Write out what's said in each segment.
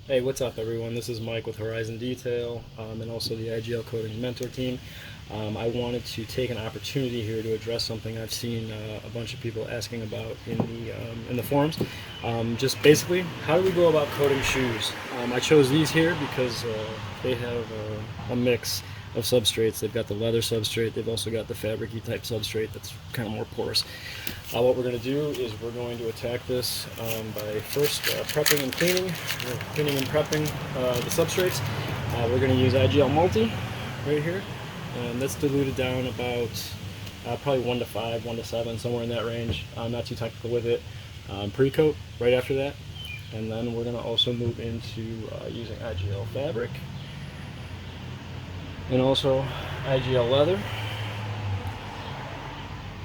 Hey, what's up, everyone? This is Mike with Horizon Detail and also the IGL Coatings mentor team. I wanted to take an opportunity here to address something I've seen a bunch of people asking about in the forums. Just basically, how do we go about coating shoes? I chose these here because they have a mix of substrates. They've got the leather substrate. They've also got the fabric-y type substrate that's kind of more porous. What we're going to do is we're going to attack this by first prepping and cleaning and prepping the substrates. We're going to use IGL Multi right here, and that's diluted down about probably 1 to 5, 1 to 7, somewhere in that range. I'm not too technical with it. Pre-coat right after that, and then we're going to also move into using IGL fabric and also IGL leather.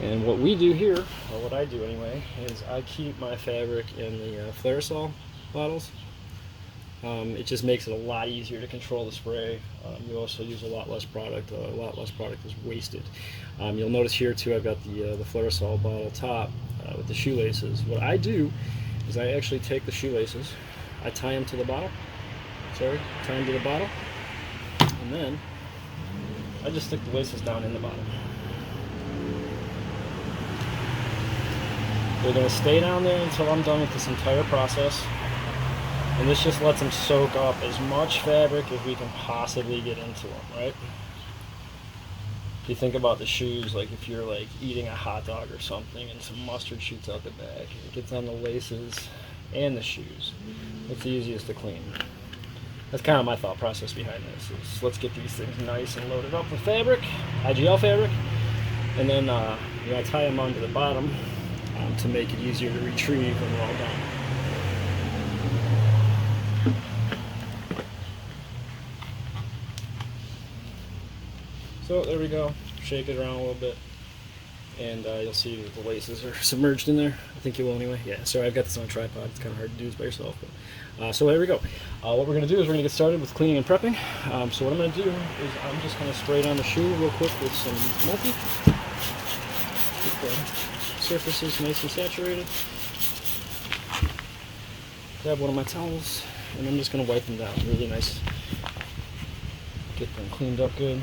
And what we do here, or what I do anyway, is I keep my fabric in the Flairosol bottles. It just makes it a lot easier to control the spray. You also use a lot less product. A lot less product is wasted. You'll notice here too, I've got the Flairosol bottle top with the shoelaces. What I do is I actually take the shoelaces, I tie them to the bottle. Sorry, tie them to the bottle, and then I just stick the laces down in the bottle. They're going to stay down there until I'm done with this entire process. And this just lets them soak up as much fabric as we can possibly get into them, right? If you think about the shoes, like if you're like eating a hot dog or something and some mustard shoots out the back, it gets on the laces and the shoes. It's the easiest to clean. That's kind of my thought process behind this. Is let's get these things nice and loaded up with fabric, IGL fabric, and then I tie them onto the bottom to make it easier to retrieve when we're all done. So there we go. Shake it around a little bit, and you'll see that the laces are submerged in there. I think you will anyway. Yeah, sorry, I've got this on a tripod. It's kind of hard to do this by yourself. But, so there we go. What we're going to do is we're going to get started with cleaning and prepping. So what I'm going to do is I'm just going to spray down the shoe real quick with some multi. Get the surfaces nice and saturated. Grab one of my towels, and I'm just going to wipe them down really nice. Get them cleaned up good.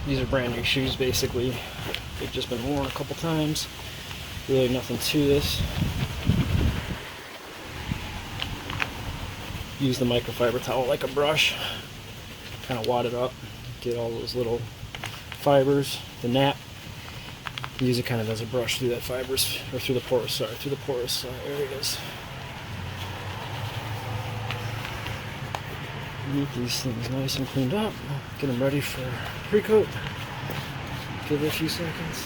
These are brand new shoes basically. They've just been worn a couple times. Really nothing to this. Use the microfiber towel like a brush. Kind of wad it up. Get all those little fibers, the nap. Use it kind of as a brush through that fibers, or through the porous areas. Get these things nice and cleaned up. Get them ready for pre-coat. Give it a few seconds.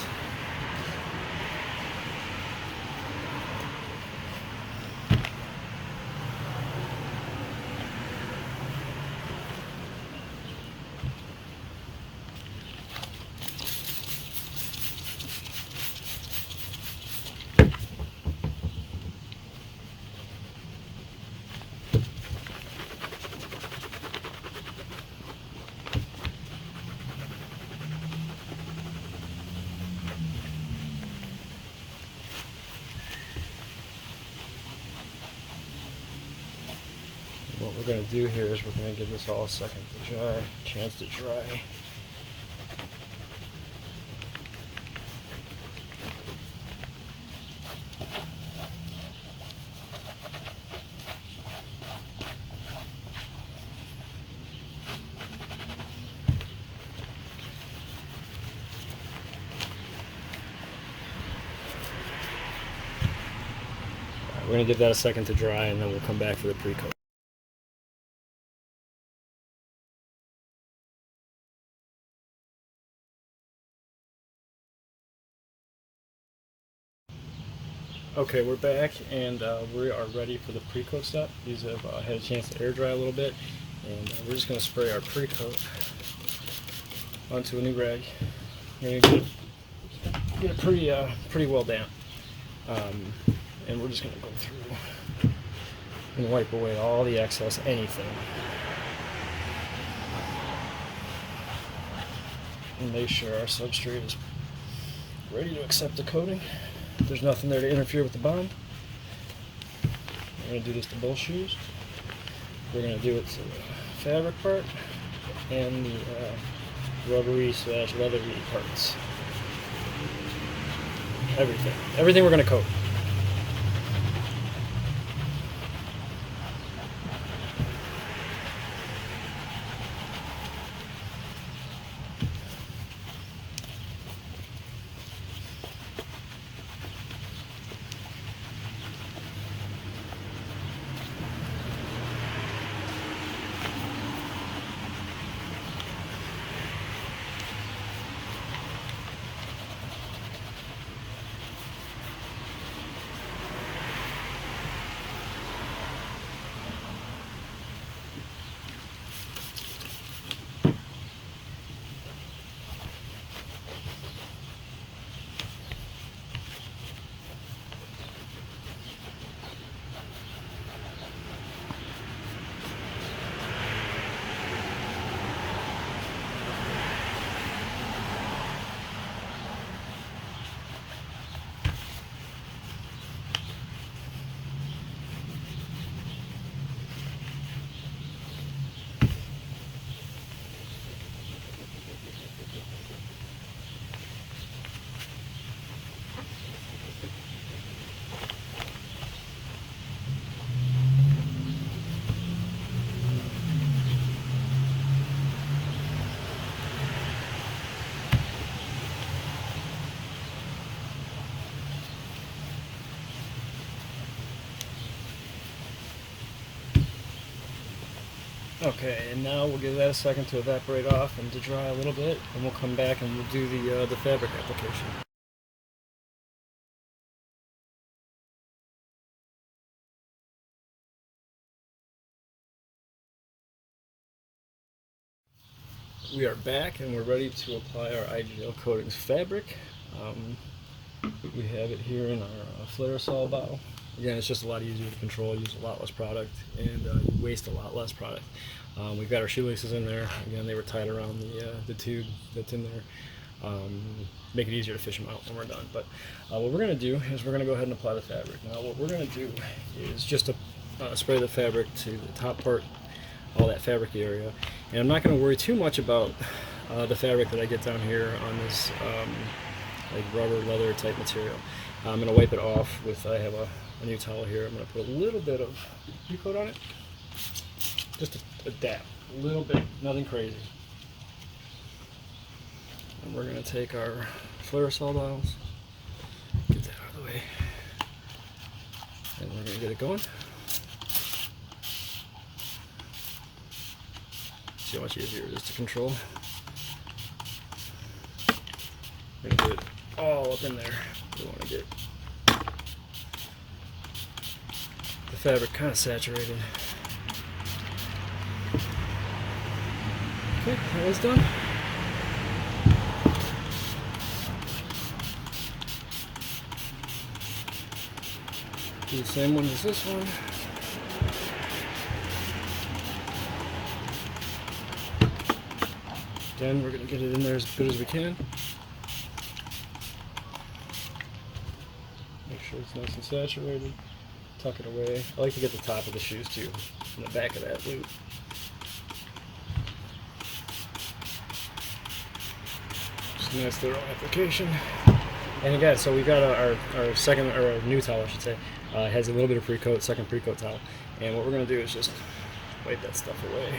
What we're going to do here is we're going to give this all a second to dry, chance to dry. We're going to give that a second to dry, and then we'll come back for the pre-coat. Okay, we're back, and we are ready for the pre-coat step. These have had a chance to air dry a little bit, and we're just going to spray our pre-coat onto a new rag. We're going to get it pretty well damp, and we're just going to go through and wipe away all the excess anything, and make sure our substrate is ready to accept the coating. There's nothing there to interfere with the bond. going to do this to both shoes. We're going to do it to the fabric part and the rubbery / leathery parts. Everything we're going to coat. Okay, and now we'll give that a second to evaporate off and to dry a little bit, and we'll come back and we'll do the fabric application. We are back and we're ready to apply our IGL Coatings fabric. We have it here in our Flairosol bottle. Again, it's just a lot easier to control, use a lot less product, and you waste a lot less product. We've got our shoelaces in there. Again, they were tied around the tube that's in there. Make it easier to fish them out when we're done. But what we're going to do is we're going to go ahead and apply the fabric. Now what we're going to do is just to spray the fabric to the top part, all that fabric area. And I'm not going to worry too much about the fabric that I get down here on this like rubber leather type material. I'm going to wipe it off with, I have a new towel here. I'm going to put a little bit of Coat on it. Just a dab, a little bit, nothing crazy. And we're going to take our Flairosol bottles, get that out of the way, and we're going to get it going. See how much easier it is to control. We're going to get it all up in there. We want to get the fabric kind of saturated. Okay, that is done. Do the same one as this one. Again, we're going to get it in there as good as we can. Make sure it's nice and saturated. Tuck it away. I like to get the top of the shoes too, from the back of that loop. Just a nice thorough application. And again, so we've got our second, or our new towel, I should say. It has a little bit of pre-coat, second pre-coat towel. And what we're going to do is just wipe that stuff away.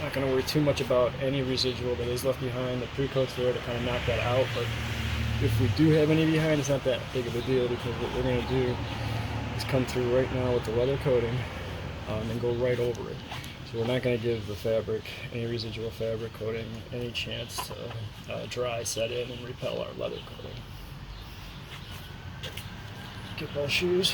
Not going to worry too much about any residual that is left behind. The pre-coat's there to kind of knock that out, but if we do have any behind, it's not that big of a deal, because what we're going to do is come through right now with the leather coating and go right over it. So we're not going to give the fabric, any residual fabric coating, any chance to dry, set in, and repel our leather coating. Get both shoes.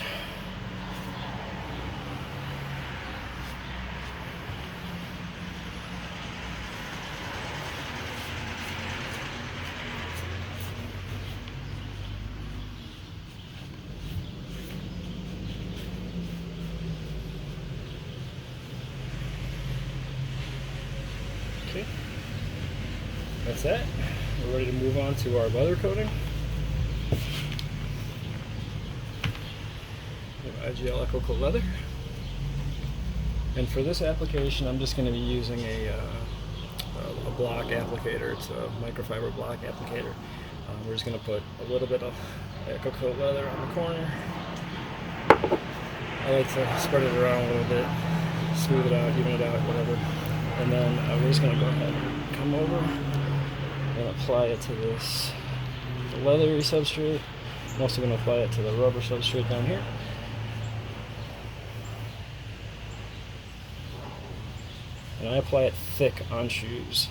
Okay, that's it. We're ready to move on to our leather coating. IGL Coat leather. And for this application, I'm just going to be using a block applicator. It's a microfiber block applicator. We're just going to put a little bit of Coat leather on the corner. I like to spread it around a little bit, smooth it out, even it out, whatever. And then we're just going to go ahead and come over and apply it to this leathery substrate. I'm also going to apply it to the rubber substrate down here. And I apply it thick on shoes.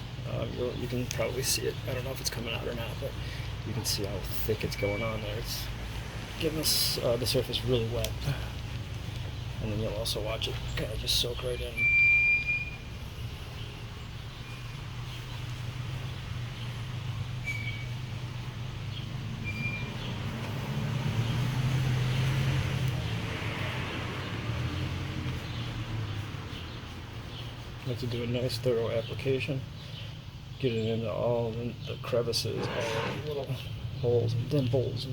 You can probably see it. I don't know if it's coming out or not, but you can see how thick it's going on there. It's getting this, the surface really wet. And then you'll also watch it kind of just soak right in. I like to do a nice thorough application, get it into all the crevices, all the little holes and dimples.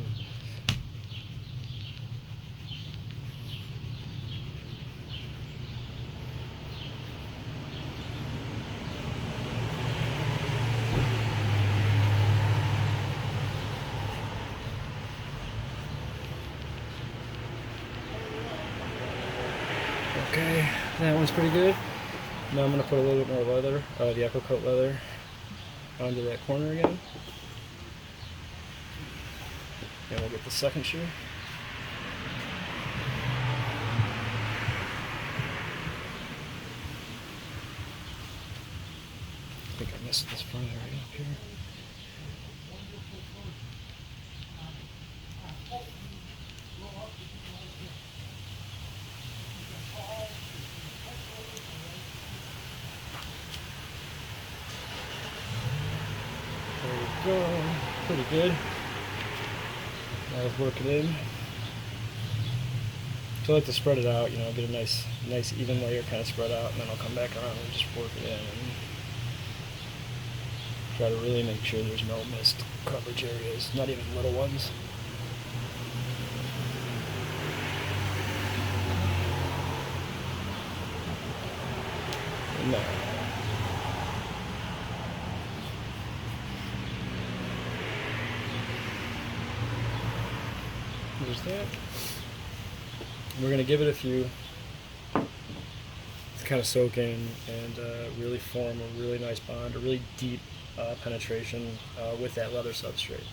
Okay, that one's pretty good. Now I'm going to put a little bit more leather, the Coat leather, onto that corner again. And we'll get the second shoe. I think I missed this front area up here. There we go, pretty good. Now let's work it in. So I like to spread it out, get a nice even layer kind of spread out, and then I'll come back around and just work it in and try to really make sure there's no missed coverage areas, not even little ones. No. There's that. We're going to give it a few to kind of soak in and really form a really nice bond, a really deep penetration with that leather substrate.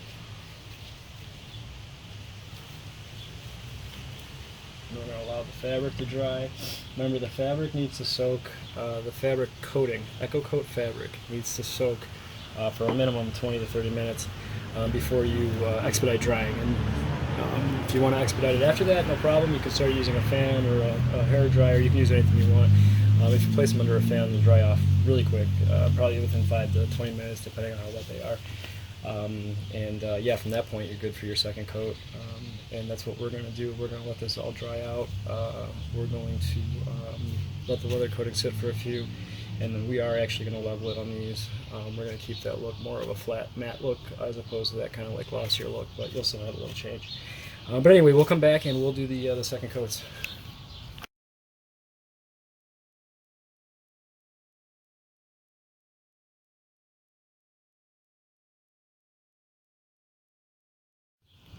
And we're going to allow the fabric to dry. Remember, the fabric needs to soak, the fabric coating, Coat fabric, needs to soak for a minimum of 20 to 30 minutes before you expedite drying. And if you want to expedite it after that, no problem. You can start using a fan or a hair dryer. You can use anything you want. If you place them under a fan, they'll dry off really quick, probably within 5 to 20 minutes, depending on how wet they are. Yeah, from that point, you're good for your second coat. And that's what we're going to do. We're going to let this all dry out. We're going to let the leather coating sit for a few, and then we are actually going to level it on these. We're going to keep that look more of a flat matte look as opposed to that kind of like glossier look, but you'll still have a little change. But anyway, we'll come back and we'll do the second coats.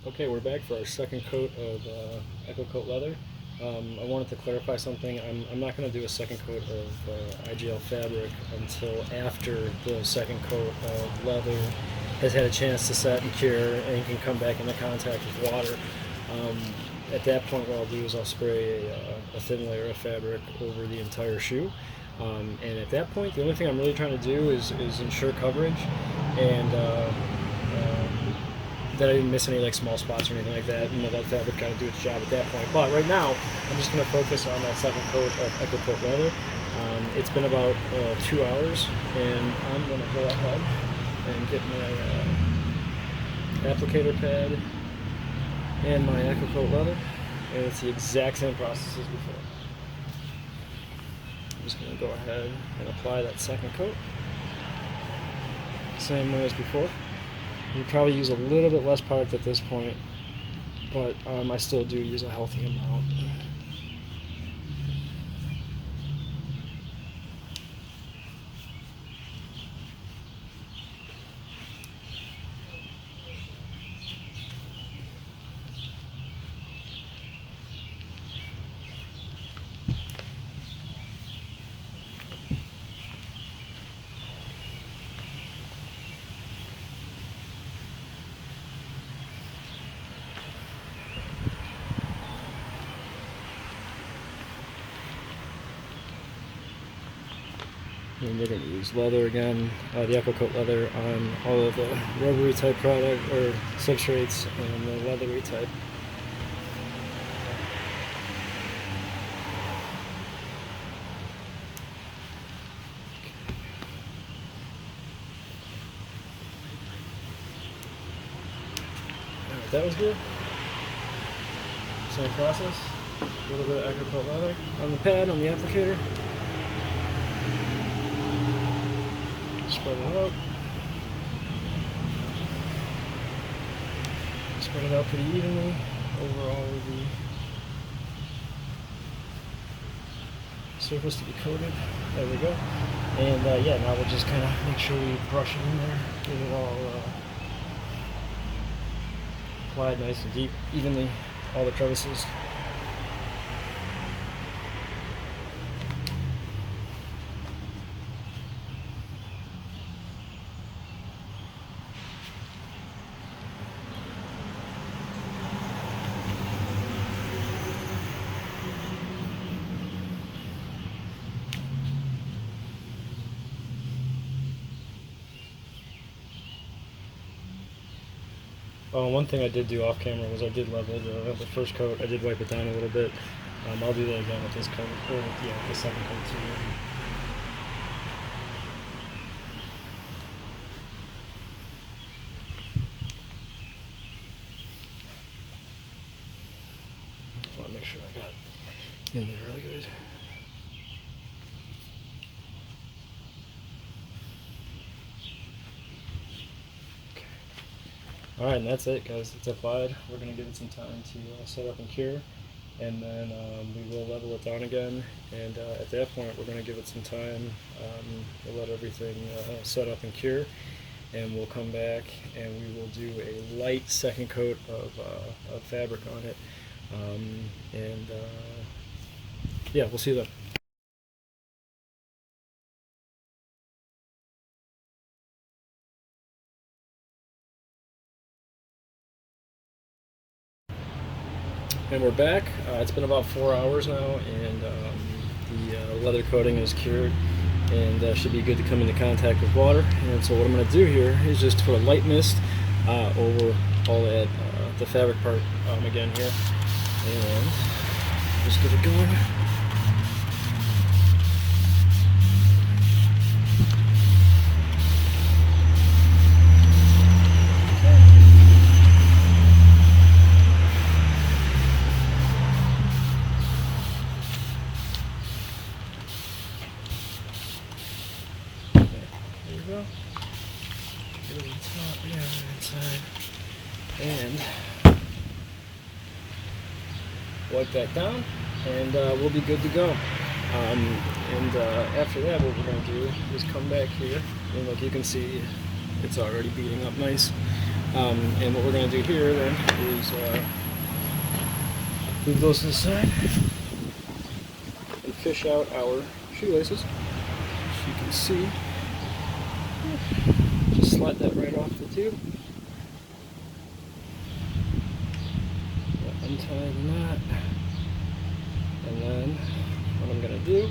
Okay, we're back for our second coat of Coat leather. I wanted to clarify something. I'm not going to do a second coat of IGL fabric until after the second coat of leather has had a chance to set and cure and can come back into contact with water. At that point, what I'll do is I'll spray a thin layer of fabric over the entire shoe. And at that point, the only thing I'm really trying to do is ensure coverage and that I didn't miss any like small spots or anything like that. That fabric kind of do its job at that point. But right now, I'm just going to focus on that second coat of Coat leather. It's been about 2 hours, and I'm going to go ahead and get my applicator pad and my Coat leather, and it's the exact same process as before. I'm just going to go ahead and apply that second coat, same way as before. You probably use a little bit less product at this point, but I still do use a healthy amount. And you're going to use leather again, the Echo Coat leather on all of the rubbery type product or substrates and the leathery type. Alright, that was good. Same process. A little bit of Echo Coat leather on the pad, on the applicator. Spread it out. Spread it out pretty evenly over all of the surface to be coated. There we go. And yeah, now we'll just kind of make sure we brush it in there, get it all applied nice and deep, evenly, all the crevices. One thing I did do off camera was I did level the first coat. I did wipe it down a little bit. I'll do that again with this coat, or yeah, the second coat too. I want to make sure I got in there really good. Alright, and that's it, guys. It's applied. We're going to give it some time to set up and cure, and then we will level it down again, and at that point we're going to give it some time to let everything set up and cure, and we'll come back and we will do a light second coat of fabric on it, and yeah, we'll see you then. And we're back. It's been about 4 hours now, and the leather coating is cured and should be good to come into contact with water. And so what I'm going to do here is just put a light mist over all that the fabric part again here, and just get it going. Get it on top, yeah, inside, and wipe that down, and we'll be good to go. After that, what we're going to do is come back here, and like you can see, it's already beating up nice. And what we're going to do here then is move those to the side and fish out our shoelaces. As you can see, just slide that right off the tube. Untie the knot, and then what I'm going to do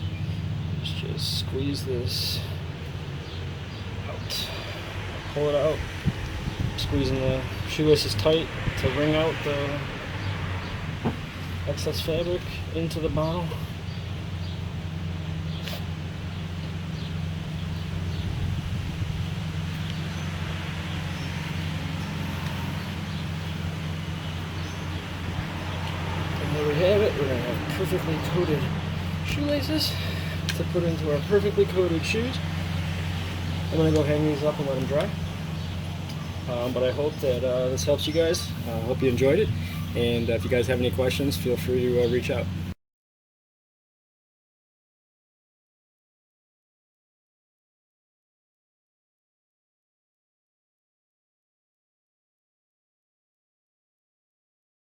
is just squeeze this out. Pull it out, squeezing the shoelaces tight to wring out the excess fabric into the bottle. There we have it. We're going to have perfectly coated shoelaces to put into our perfectly coated shoes. I'm going to go hang these up and let them dry. But I hope that this helps you guys. I hope you enjoyed it. And if you guys have any questions, feel free to reach out.